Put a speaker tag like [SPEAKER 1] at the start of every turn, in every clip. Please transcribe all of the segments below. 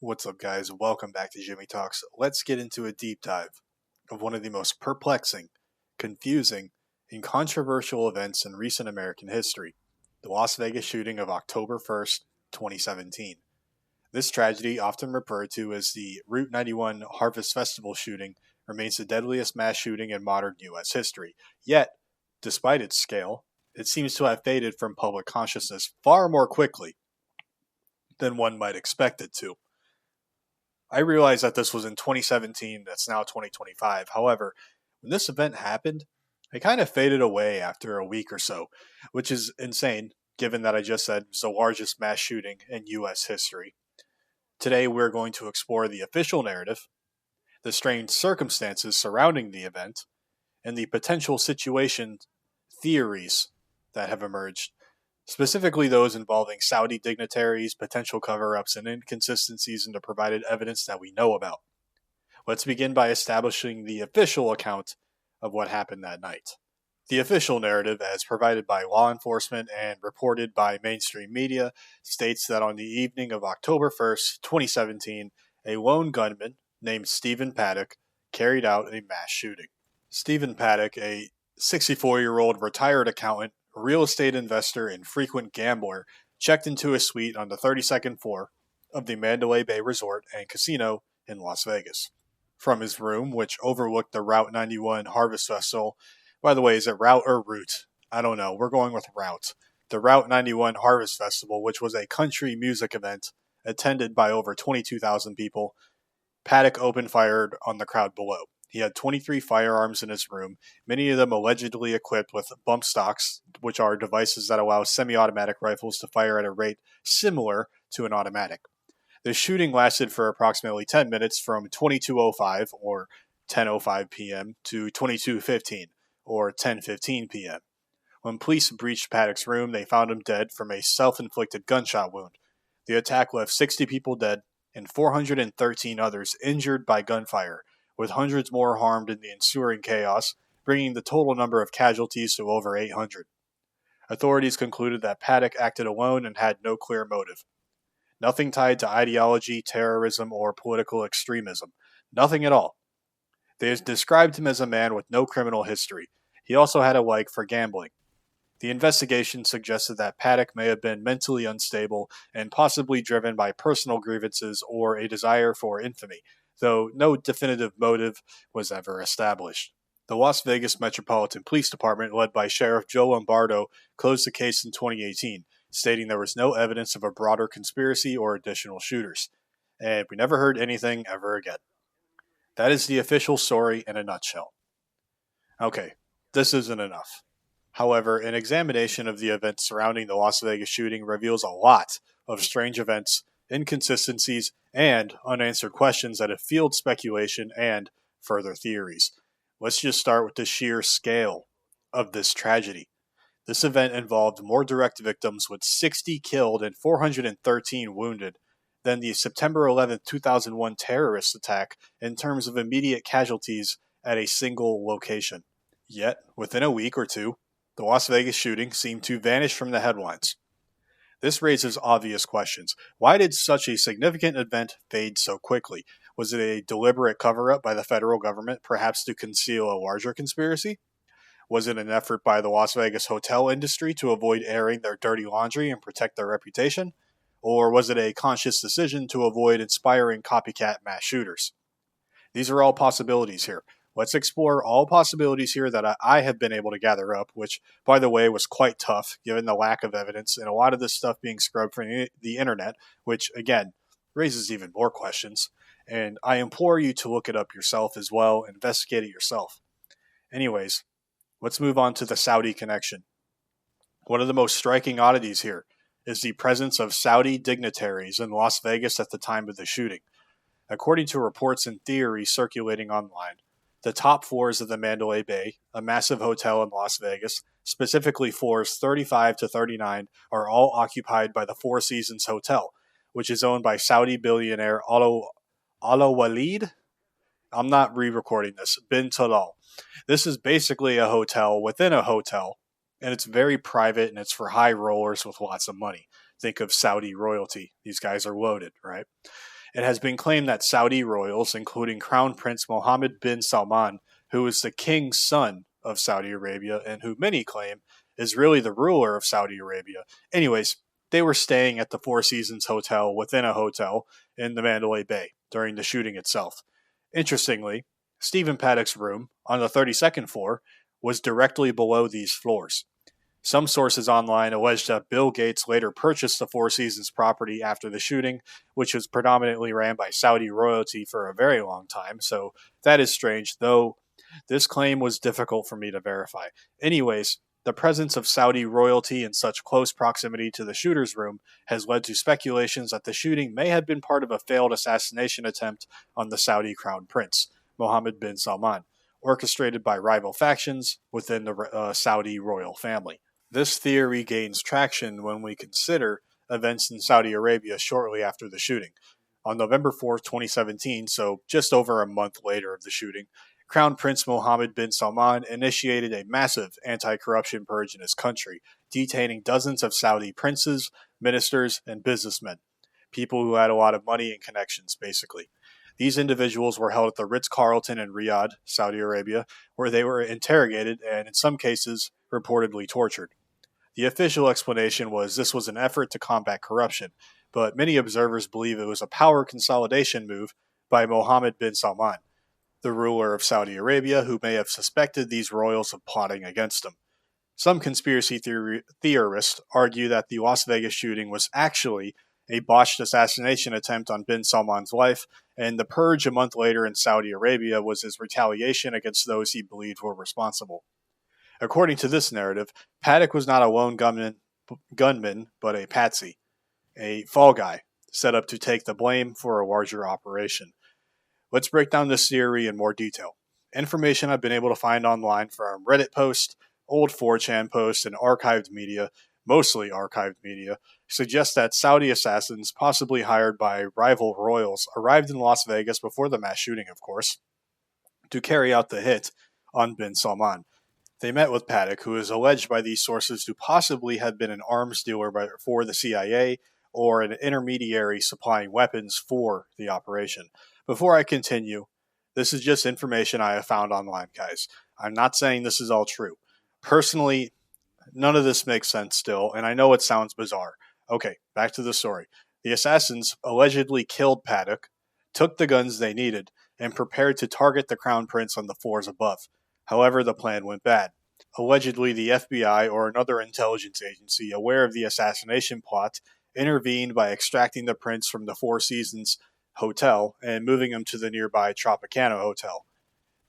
[SPEAKER 1] What's up, guys? Welcome back to Jimmy Talks. Let's get into a deep dive of one of the most perplexing, confusing, and controversial events in recent American history, the Las Vegas shooting of October 1st, 2017. This tragedy, often referred to as the Route 91 Harvest Festival shooting, remains the deadliest mass shooting in modern U.S. history. Yet, despite its scale, it seems to have faded from public consciousness far more quickly than one might expect it to. I realize that this was in 2017, that's now 2025. However, when this event happened, it kind of faded away after a week or so, which is insane, given that I just said it was the largest mass shooting in U.S. history. Today, we're going to explore the official narrative, the strange circumstances surrounding the event, and the potential situation theories that have emerged, specifically those involving Saudi dignitaries, potential cover-ups, and inconsistencies in the provided evidence that we know about. Let's begin by establishing the official account of what happened that night. The official narrative, as provided by law enforcement and reported by mainstream media, states that on the evening of October 1st, 2017, a lone gunman named Stephen Paddock carried out a mass shooting. Stephen Paddock, a 64-year-old retired accountant, real estate investor, and frequent gambler, checked into a suite on the 32nd floor of the Mandalay Bay Resort and Casino in Las Vegas. From his room, which overlooked the Route 91 Harvest Festival, by the way, is it Route or Route? I don't know. We're going with Route. The Route 91 Harvest Festival, which was a country music event attended by over 22,000 people, Paddock opened fire on the crowd below. He had 23 firearms in his room, many of them allegedly equipped with bump stocks, which are devices that allow semi-automatic rifles to fire at a rate similar to an automatic. The shooting lasted for approximately 10 minutes from 22:05 or 10:05 p.m. to 22:15 or 10:15 p.m. When police breached Paddock's room, they found him dead from a self-inflicted gunshot wound. The attack left 60 people dead and 413 others injured by gunfire, with hundreds more harmed in the ensuing chaos, bringing the total number of casualties to over 800. Authorities concluded that Paddock acted alone and had no clear motive. Nothing tied to ideology, terrorism, or political extremism. Nothing at all. They described him as a man with no criminal history. He also had a like for gambling. The investigation suggested that Paddock may have been mentally unstable and possibly driven by personal grievances or a desire for infamy, though no definitive motive was ever established. The Las Vegas Metropolitan Police Department, led by Sheriff Joe Lombardo, closed the case in 2018, stating there was no evidence of a broader conspiracy or additional shooters. And we never heard anything ever again. That is the official story in a nutshell. Okay, this isn't enough. However, an examination of the events surrounding the Las Vegas shooting reveals a lot of strange events, inconsistencies, and unanswered questions that have fueled speculation and further theories. Let's just start with the sheer scale of this tragedy. This event involved more direct victims, with 60 killed and 413 wounded, than the September 11, 2001 terrorist attack in terms of immediate casualties at a single location. Yet, within a week or two, the Las Vegas shooting seemed to vanish from the headlines. This raises obvious questions. Why did such a significant event fade so quickly? Was it a deliberate cover-up by the federal government, perhaps to conceal a larger conspiracy? Was it an effort by the Las Vegas hotel industry to avoid airing their dirty laundry and protect their reputation? Or was it a conscious decision to avoid inspiring copycat mass shooters? These are all possibilities here. Let's explore all possibilities here that I have been able to gather up, which, by the way, was quite tough given the lack of evidence and a lot of this stuff being scrubbed from the internet, which, again, raises even more questions. And I implore you to look it up yourself as well, investigate it yourself. Anyways, let's move on to the Saudi connection. One of the most striking oddities here is the presence of Saudi dignitaries in Las Vegas at the time of the shooting. According to reports and theories circulating online, the top floors of the Mandalay Bay, a massive hotel in Las Vegas, specifically floors 35 to 39, are all occupied by the Four Seasons Hotel, which is owned by Saudi billionaire Walid. I'm not re-recording this, bin Talal. This is basically a hotel within a hotel, and it's very private, and it's for high rollers with lots of money. Think of Saudi royalty. These guys are loaded, right? It has been claimed that Saudi royals, including Crown Prince Mohammed bin Salman, who is the king's son of Saudi Arabia and who many claim is really the ruler of Saudi Arabia. Anyways, they were staying at the Four Seasons Hotel within a hotel in the Mandalay Bay during the shooting itself. Interestingly, Stephen Paddock's room on the 32nd floor was directly below these floors. Some sources online allege that Bill Gates later purchased the Four Seasons property after the shooting, which was predominantly ran by Saudi royalty for a very long time, so that is strange, though this claim was difficult for me to verify. Anyways, the presence of Saudi royalty in such close proximity to the shooter's room has led to speculations that the shooting may have been part of a failed assassination attempt on the Saudi crown prince, Mohammed bin Salman, orchestrated by rival factions within the Saudi royal family. This theory gains traction when we consider events in Saudi Arabia shortly after the shooting. On November 4th, 2017, so just over a month later of the shooting, Crown Prince Mohammed bin Salman initiated a massive anti-corruption purge in his country, detaining dozens of Saudi princes, ministers, and businessmen, people who had a lot of money and connections, basically. These individuals were held at the Ritz-Carlton in Riyadh, Saudi Arabia, where they were interrogated and, in some cases, reportedly tortured. The official explanation was this was an effort to combat corruption, but many observers believe it was a power consolidation move by Mohammed bin Salman, the ruler of Saudi Arabia, who may have suspected these royals of plotting against him. Some conspiracy theorists argue that the Las Vegas shooting was actually a botched assassination attempt on bin Salman's life, and the purge a month later in Saudi Arabia was his retaliation against those he believed were responsible. According to this narrative, Paddock was not a lone gunman, but a patsy, a fall guy, set up to take the blame for a larger operation. Let's break down this theory in more detail. Information I've been able to find online from Reddit posts, old 4chan posts, and archived media, mostly archived media, suggests that Saudi assassins, possibly hired by rival royals, arrived in Las Vegas before the mass shooting, of course, to carry out the hit on bin Salman. They met with Paddock, who is alleged by these sources to possibly have been an arms dealer for the CIA or an intermediary supplying weapons for the operation. Before I continue, this is just information I have found online, guys. I'm not saying this is all true. Personally, none of this makes sense still, and I know it sounds bizarre. Okay, back to the story. The assassins allegedly killed Paddock, took the guns they needed, and prepared to target the Crown Prince on the floors above. However, the plan went bad. Allegedly, the FBI or another intelligence agency aware of the assassination plot intervened by extracting the prince from the Four Seasons Hotel and moving him to the nearby Tropicana Hotel.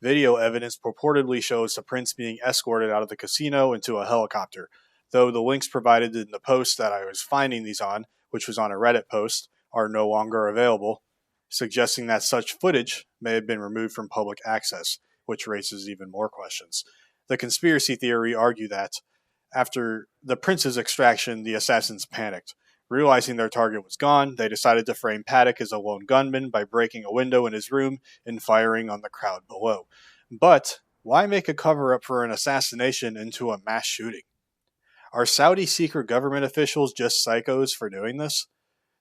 [SPEAKER 1] Video evidence purportedly shows the prince being escorted out of the casino into a helicopter, though the links provided in the post that I was finding these on, which was on a Reddit post, are no longer available, suggesting that such footage may have been removed from public access, which raises even more questions. The conspiracy theory argue that after the prince's extraction, the assassins panicked. Realizing their target was gone, they decided to frame Paddock as a lone gunman by breaking a window in his room and firing on the crowd below. But why make a cover-up for an assassination into a mass shooting? Are Saudi secret government officials just psychos for doing this?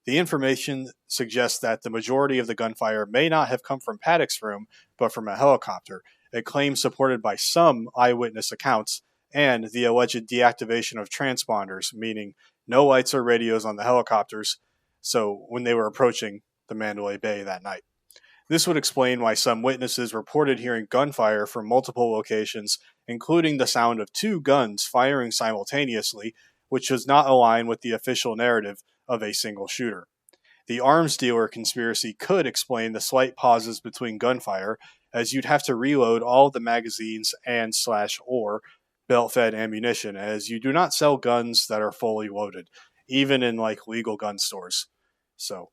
[SPEAKER 1] The information suggests that the majority of the gunfire may not have come from Paddock's room, but from a helicopter, a claim supported by some eyewitness accounts, and the alleged deactivation of transponders, meaning no lights or radios on the helicopters, so when they were approaching the Mandalay Bay that night. This would explain why some witnesses reported hearing gunfire from multiple locations, including the sound of two guns firing simultaneously, which does not align with the official narrative of a single shooter. The arms dealer conspiracy could explain the slight pauses between gunfire, as you'd have to reload all of the magazines and/or belt-fed ammunition, as you do not sell guns that are fully loaded, even in legal gun stores. So,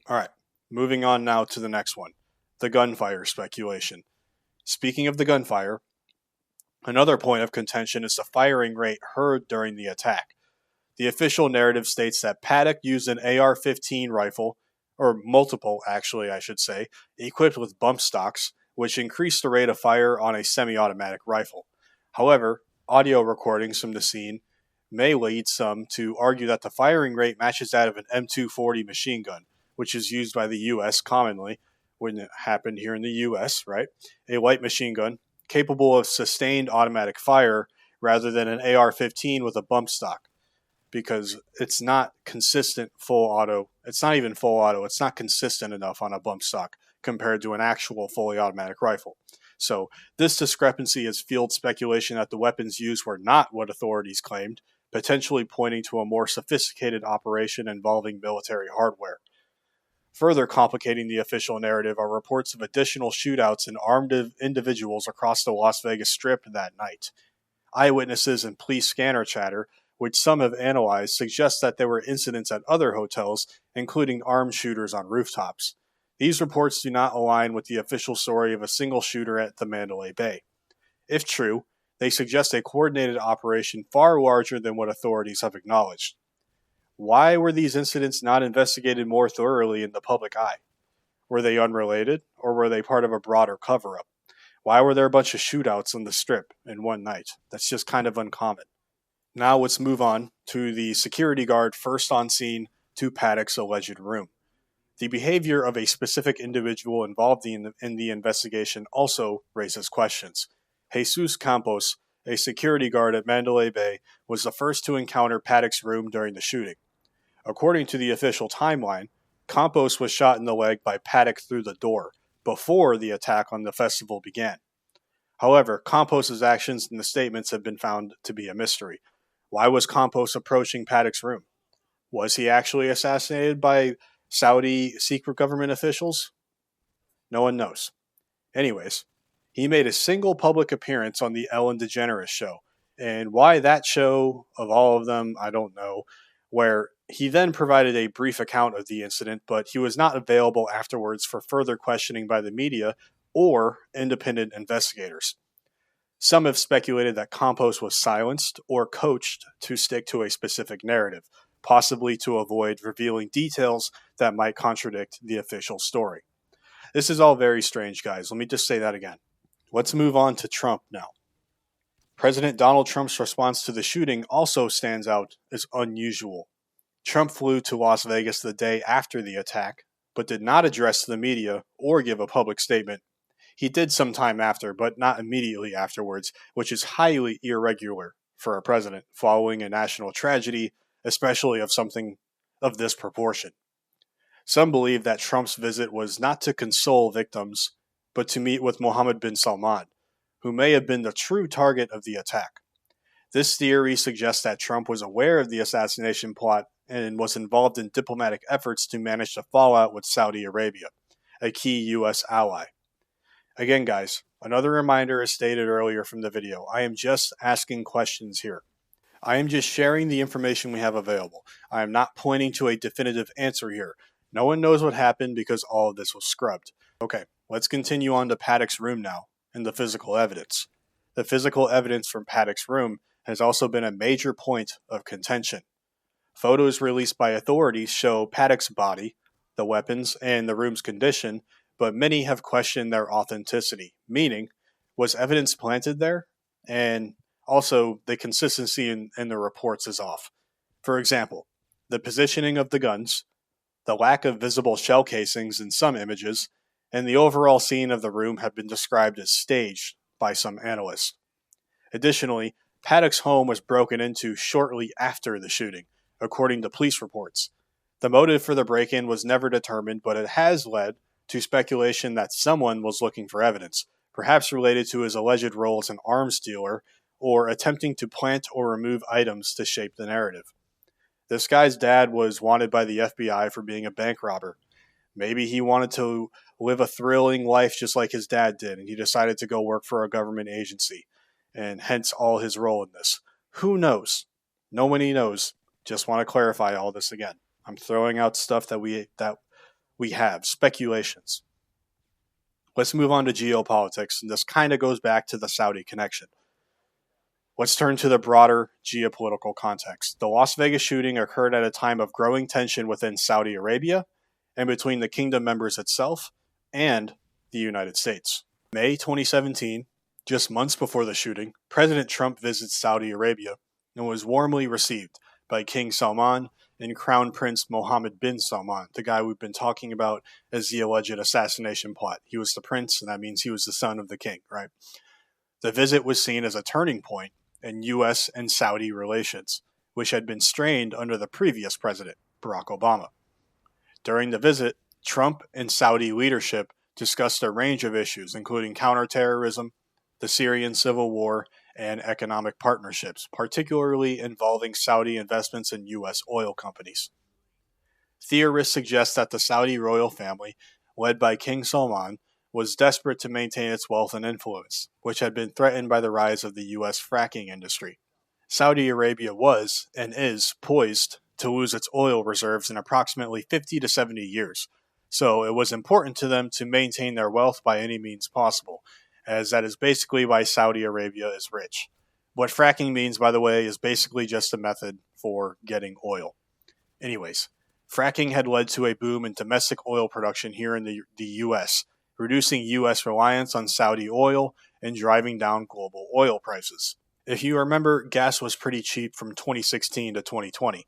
[SPEAKER 1] alright, moving on now to the next one, the gunfire speculation. Speaking of the gunfire, another point of contention is the firing rate heard during the attack. The official narrative states that Paddock used an AR-15 rifle, or multiple actually I should say, equipped with bump stocks, which increased the rate of fire on a semi-automatic rifle. However, audio recordings from the scene may lead some to argue that the firing rate matches that of an M240 machine gun, which is used by the U.S. commonly when it happened here in the U.S., right? A light machine gun capable of sustained automatic fire rather than an AR-15 with a bump stock, because it's not consistent full auto. It's not even full auto. It's not consistent enough on a bump stock compared to an actual fully automatic rifle. So this discrepancy has fueled speculation that the weapons used were not what authorities claimed, potentially pointing to a more sophisticated operation involving military hardware. Further complicating the official narrative are reports of additional shootouts and armed individuals across the Las Vegas Strip that night. Eyewitnesses and police scanner chatter, which some have analyzed, suggest that there were incidents at other hotels, including armed shooters on rooftops. These reports do not align with the official story of a single shooter at the Mandalay Bay. If true, they suggest a coordinated operation far larger than what authorities have acknowledged. Why were these incidents not investigated more thoroughly in the public eye? Were they unrelated, or were they part of a broader cover-up? Why were there a bunch of shootouts on the Strip in one night? That's just kind of uncommon. Now let's move on to the security guard first on scene to Paddock's alleged room. The behavior of a specific individual involved in the investigation also raises questions. Jesus Campos, a security guard at Mandalay Bay, was the first to encounter Paddock's room during the shooting. According to the official timeline, Campos was shot in the leg by Paddock through the door before the attack on the festival began. However, Campos' actions and the statements have been found to be a mystery. Why was Campos approaching Paddock's room? Was he actually assassinated by Saudi secret government officials? No one knows. Anyways, he made a single public appearance on the Ellen DeGeneres show, and why that show, of all of them, I don't know, where he then provided a brief account of the incident, but he was not available afterwards for further questioning by the media or independent investigators. Some have speculated that Campos was silenced or coached to stick to a specific narrative, possibly to avoid revealing details that might contradict the official story. This is all very strange, guys. Let me just say that again. Let's move on to Trump now. President Donald Trump's response to the shooting also stands out as unusual. Trump flew to Las Vegas the day after the attack, but did not address the media or give a public statement. He did sometime after, but not immediately afterwards, which is highly irregular for a president following a national tragedy, especially of something of this proportion. Some believe that Trump's visit was not to console victims, but to meet with Mohammed bin Salman, who may have been the true target of the attack. This theory suggests that Trump was aware of the assassination plot and was involved in diplomatic efforts to manage the fallout with Saudi Arabia, a key U.S. ally. Again, guys, another reminder as stated earlier from the video, I am just asking questions here. I am just sharing the information we have available. I am not pointing to a definitive answer here. No one knows what happened because all of this was scrubbed. Okay, let's continue on to Paddock's room now and the physical evidence. The physical evidence from Paddock's room has also been a major point of contention. Photos released by authorities show Paddock's body, the weapons, and the room's condition, but many have questioned their authenticity, meaning, was evidence planted there? And also, the consistency in the reports is off. For example, the positioning of the guns, the lack of visible shell casings in some images, and the overall scene of the room have been described as staged by some analysts. Additionally, Paddock's home was broken into shortly after the shooting, according to police reports. The motive for the break-in was never determined, but it has led to speculation that someone was looking for evidence, perhaps related to his alleged role as an arms dealer or attempting to plant or remove items to shape the narrative. This guy's dad was wanted by the FBI for being a bank robber. Maybe he wanted to live a thrilling life just like his dad did, and he decided to go work for a government agency, and hence all his role in this. Who knows? Nobody knows. Just want to clarify all this again. I'm throwing out stuff that we have, speculations. Let's move on to geopolitics, and this kind of goes back to the Saudi connection. Let's turn to the broader geopolitical context. The Las Vegas shooting occurred at a time of growing tension within Saudi Arabia and between the kingdom members itself and the United States. May 2017, just months before the shooting, President Trump visits Saudi Arabia and was warmly received by King Salman and Crown Prince Mohammed bin Salman, the guy we've been talking about as the alleged assassination plot. He was the prince, and that means he was the son of the king, right? The visit was seen as a turning point in U.S. and Saudi relations, which had been strained under the previous president, Barack Obama. During the visit, Trump and Saudi leadership discussed a range of issues, including counterterrorism, the Syrian civil war, and economic partnerships, particularly involving Saudi investments in U.S. oil companies. Theorists suggest that the Saudi royal family, led by King Salman, was desperate to maintain its wealth and influence, which had been threatened by the rise of the U.S. fracking industry. Saudi Arabia was, and is, poised to lose its oil reserves in approximately 50 to 70 years, so it was important to them to maintain their wealth by any means possible, as that is basically why Saudi Arabia is rich. What fracking means, by the way, is basically just a method for getting oil. Anyways, fracking had led to a boom in domestic oil production here in the U.S., reducing U.S. reliance on Saudi oil and driving down global oil prices. If you remember, gas was pretty cheap from 2016 to 2020.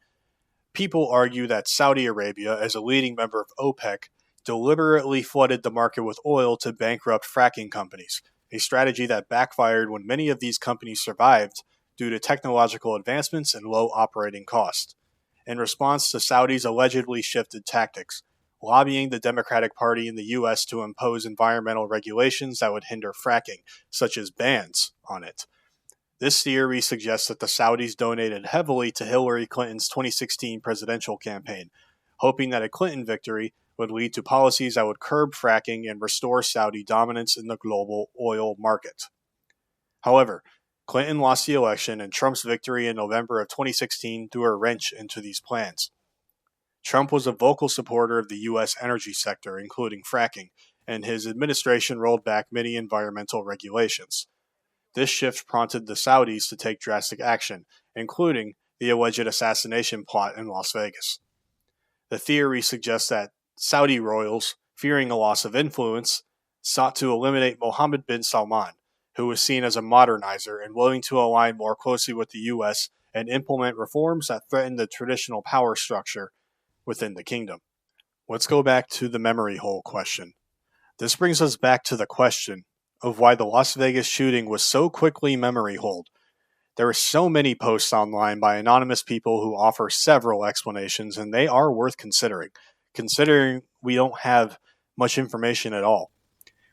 [SPEAKER 1] People argue that Saudi Arabia, as a leading member of OPEC, deliberately flooded the market with oil to bankrupt fracking companies, a strategy that backfired when many of these companies survived due to technological advancements and low operating costs. In response to Saudi's allegedly shifted tactics, lobbying the Democratic Party in the U.S. to impose environmental regulations that would hinder fracking, such as bans on it. This theory suggests that the Saudis donated heavily to Hillary Clinton's 2016 presidential campaign, hoping that a Clinton victory would lead to policies that would curb fracking and restore Saudi dominance in the global oil market. However, Clinton lost the election, and Trump's victory in November of 2016 threw a wrench into these plans. Trump was a vocal supporter of the U.S. energy sector, including fracking, and his administration rolled back many environmental regulations. This shift prompted the Saudis to take drastic action, including the alleged assassination plot in Las Vegas. The theory suggests that Saudi royals, fearing a loss of influence, sought to eliminate Mohammed bin Salman, who was seen as a modernizer and willing to align more closely with the U.S. and implement reforms that threatened the traditional power structure within the kingdom. Let's go back to the memory hole question. This brings us back to the question of why the Las Vegas shooting was so quickly memory holed. There are so many posts online by anonymous people who offer several explanations, and they are worth considering we don't have much information at all.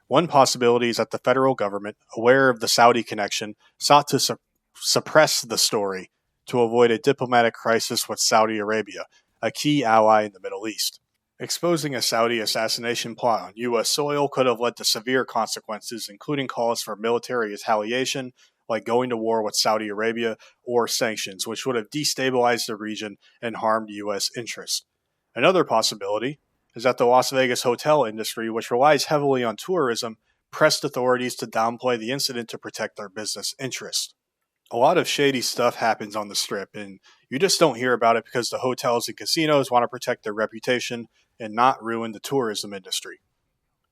[SPEAKER 1] One possibility is that the federal government, aware of the Saudi connection, sought to suppress the story to avoid a diplomatic crisis with Saudi Arabia, a key ally in the Middle East. Exposing a Saudi assassination plot on U.S. soil could have led to severe consequences, including calls for military retaliation, like going to war with Saudi Arabia, or sanctions, which would have destabilized the region and harmed U.S. interests. Another possibility is that the Las Vegas hotel industry, which relies heavily on tourism, pressed authorities to downplay the incident to protect their business interests. A lot of shady stuff happens on the Strip, and you just don't hear about it because the hotels and casinos want to protect their reputation and not ruin the tourism industry.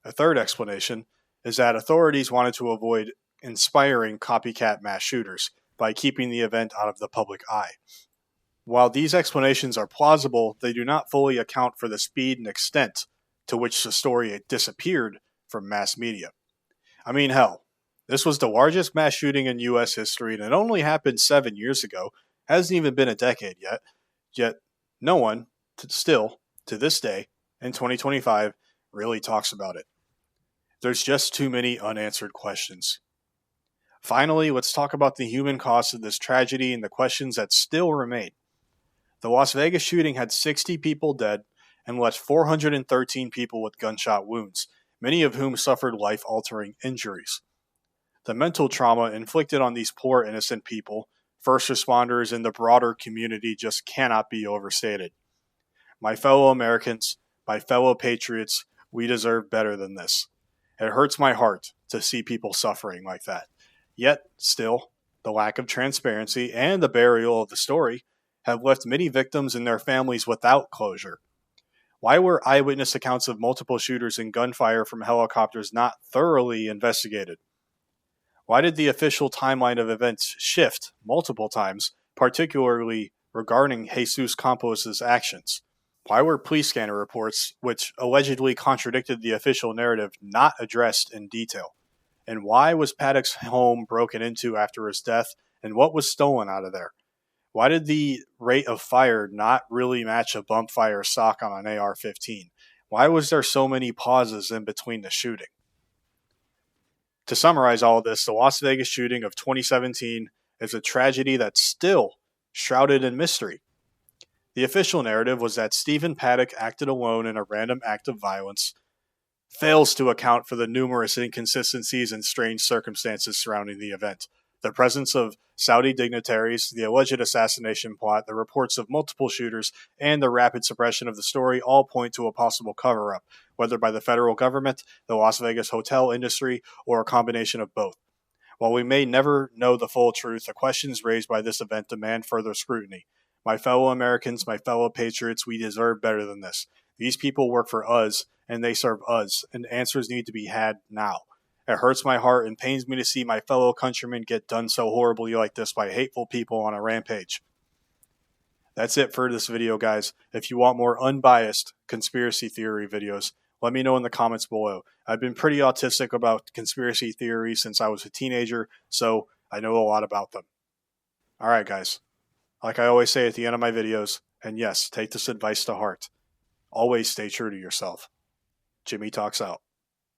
[SPEAKER 1] A third explanation is that authorities wanted to avoid inspiring copycat mass shooters by keeping the event out of the public eye. While these explanations are plausible, they do not fully account for the speed and extent to which the story disappeared from mass media. I mean, hell, this was the largest mass shooting in U.S. history, and it only happened 7 years ago. Hasn't even been a decade yet no one, still, to this day, in 2025, really talks about it. There's just too many unanswered questions. Finally, let's talk about the human cost of this tragedy and the questions that still remain. The Las Vegas shooting had 60 people dead and left 413 people with gunshot wounds, many of whom suffered life-altering injuries. The mental trauma inflicted on these poor innocent people, first responders, and the broader community just cannot be overstated. My fellow Americans, my fellow patriots, we deserve better than this. It hurts my heart to see people suffering like that. Yet, still, the lack of transparency and the burial of the story have left many victims and their families without closure. Why were eyewitness accounts of multiple shooters and gunfire from helicopters not thoroughly investigated? Why did the official timeline of events shift multiple times, particularly regarding Jesus Campos' actions? Why were police scanner reports, which allegedly contradicted the official narrative, not addressed in detail? And why was Paddock's home broken into after his death, and what was stolen out of there? Why did the rate of fire not really match a bump fire stock on an AR-15? Why was there so many pauses in between the shooting? To summarize all of this, the Las Vegas shooting of 2017 is a tragedy that's still shrouded in mystery. The official narrative was that Stephen Paddock acted alone in a random act of violence, fails to account for the numerous inconsistencies and strange circumstances surrounding the event. The presence of Saudi dignitaries, the alleged assassination plot, the reports of multiple shooters, and the rapid suppression of the story all point to a possible cover-up, whether by the federal government, the Las Vegas hotel industry, or a combination of both. While we may never know the full truth, the questions raised by this event demand further scrutiny. My fellow Americans, my fellow patriots, we deserve better than this. These people work for us, and they serve us, and answers need to be had now. It hurts my heart and pains me to see my fellow countrymen get done so horribly like this by hateful people on a rampage. That's it for this video, guys. If you want more unbiased conspiracy theory videos, let me know in the comments below. I've been pretty autistic about conspiracy theories since I was a teenager, so I know a lot about them. Alright, guys. Like I always say at the end of my videos, and yes, take this advice to heart. Always stay true to yourself. Jimmy Talks out.